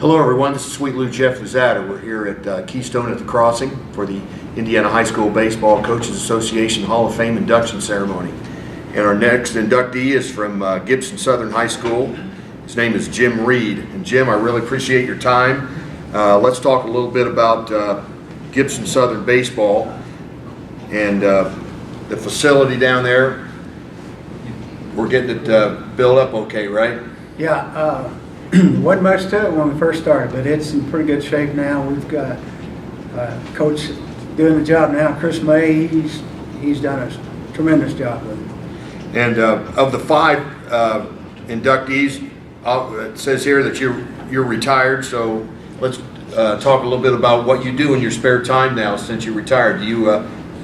Hello everyone, this is Sweet Lou Jeff Luzada. We're here at Keystone at the Crossing for the Indiana High School Baseball Coaches Association Hall of Fame induction ceremony. And our next inductee is from Gibson Southern High School. His name is Jim Reed. And Jim, I really appreciate your time. Let's talk a little bit about Gibson Southern baseball and the facility down there. We're getting it built up okay, right? Yeah, wasn't much to it when we first started, but it's in pretty good shape now. We've got coach doing the job now, Chris May. He's done a tremendous job with it. And of the 5 inductees, it says here that you're retired. So let's talk a little bit about what you do in your spare time now since you're retired. Do you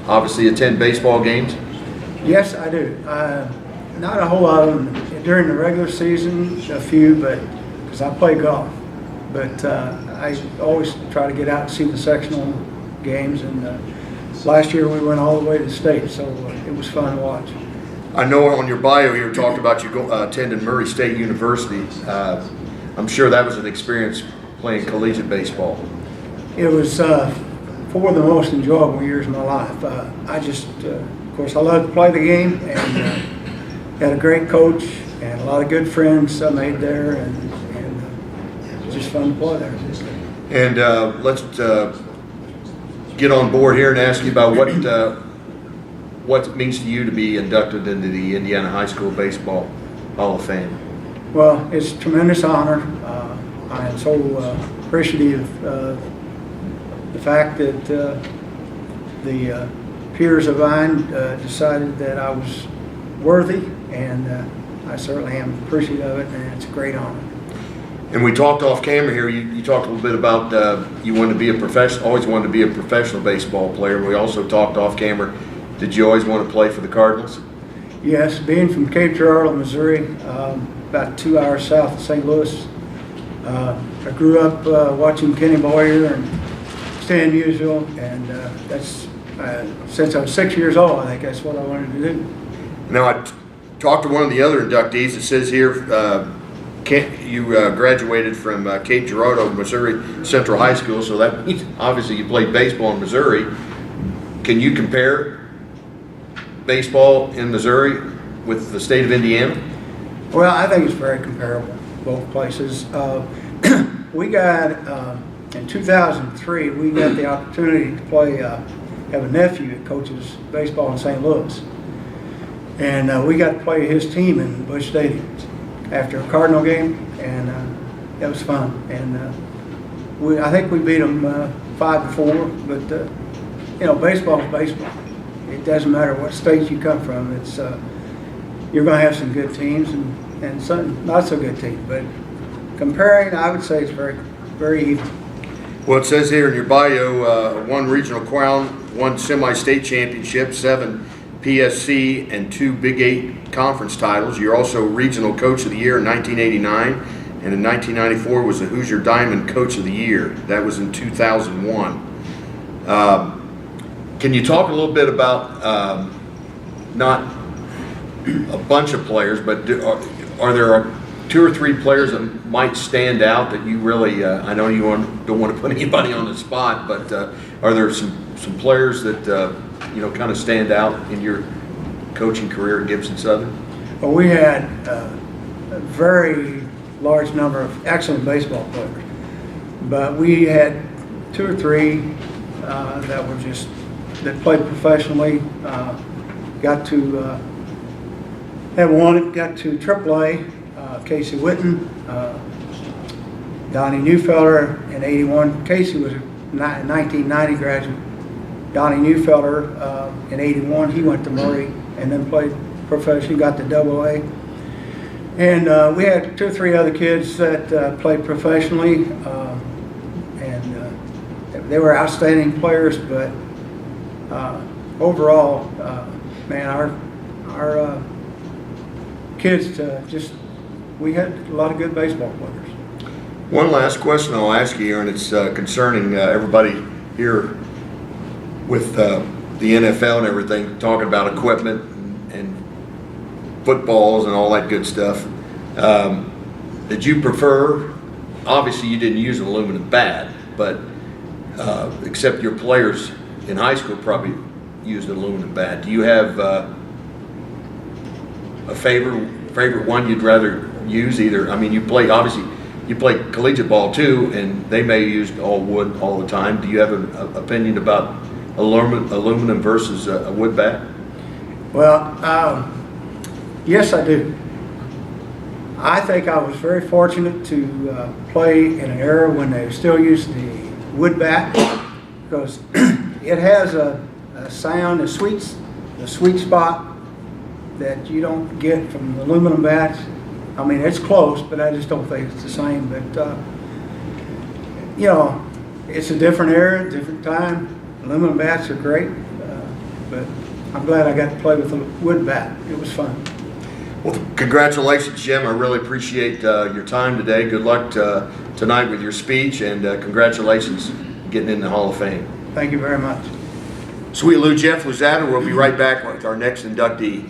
obviously attend baseball games? Yes, I do. Not a whole lot of them during the regular season, a few, but because I play golf. But I always try to get out and see the sectional games. And last year we went all the way to the state, so it was fun to watch. I know on your bio here talked about you attending Murray State University. I'm sure that was an experience playing collegiate baseball. It was four of the most enjoyable years of my life. Of course, I love to play the game, and had a great coach and a lot of good friends I made there, and it was just fun to play there. And let's get on board here and ask you about what it means to you to be inducted into the Indiana High School Baseball Hall of Fame. Well, it's a tremendous honor. I am so appreciative of the fact that the peers of mine decided that I was worthy, and I certainly am appreciative of it, and it's a great honor. And we talked off camera here. You talked a little bit about you wanted to be a professional, always wanted to be a professional baseball player. We also talked off camera. Did you always want to play for the Cardinals? Yes, being from Cape Girardeau, Missouri, about 2 hours south of St. Louis. I grew up watching Kenny Boyer and Stan Musial, and that's since I was 6 years old. I think that's what I wanted to do. Now, I talked to one of the other inductees. It says here you graduated from Cape Girardeau, Missouri Central High School, so that means obviously you played baseball in Missouri. Can you compare baseball in Missouri with the state of Indiana? Well, I think it's very comparable, both places. We got, in 2003, we got the opportunity to play, have a nephew that coaches baseball in St. Louis. And we got to play his team in Busch Stadium after a Cardinal game, and that was fun. And I think we beat them 5-4, but baseball is baseball. It doesn't matter what state you come from. It's you're going to have some good teams and some not so good teams. But comparing, I would say it's very, very even. Well, it says here in your bio, 1 regional crown, 1 semi-state championship, 7 PSC, and 2 Big 8 conference titles. You're also Regional Coach of the Year in 1989, and in 1994 was the Hoosier Diamond Coach of the Year. That was in 2001. Can you talk a little bit about not a bunch of players, but are there 2 or 3 players that might stand out that you really, I know you don't want to put anybody on the spot, but are there some players that kind of stand out in your coaching career at Gibson Southern? Well, we had a very large number of excellent baseball players, but we had 2 or 3 that played professionally. Got to have one got to AAA. Casey Witten, Donnie Neufelder in '81. Casey was a 1990 graduate. Donnie Neufelder in '81, he went to Murray and then played professionally, got to AA. And we had 2 or 3 other kids that played professionally, and they were outstanding players. But overall, man, our kids we had a lot of good baseball players. One last question I'll ask you here, and it's concerning everybody here with the NFL and everything, talking about equipment and footballs and all that good stuff. Did you prefer obviously you didn't use an aluminum bat, but except your players in high school probably used an aluminum bat. Do you have a favorite one you'd rather use? Either, I mean, obviously you play collegiate ball too, and they may use all wood all the time. Do you have an opinion about aluminum versus a wood bat? Well, yes, I do. I think I was very fortunate to play in an era when they still used the wood bat, because it has a sound, the sweet spot that you don't get from the aluminum bats. I mean, it's close, but I just don't think it's the same. But you know, it's a different era, different time. Aluminum bats are great, but I'm glad I got to play with a wood bat. It was fun. Well, congratulations, Jim. I really appreciate your time today. Good luck tonight with your speech, and congratulations getting in the Hall of Fame. Thank you very much. Sweet Lou Jeff Luzada. We'll be right back with our next inductee.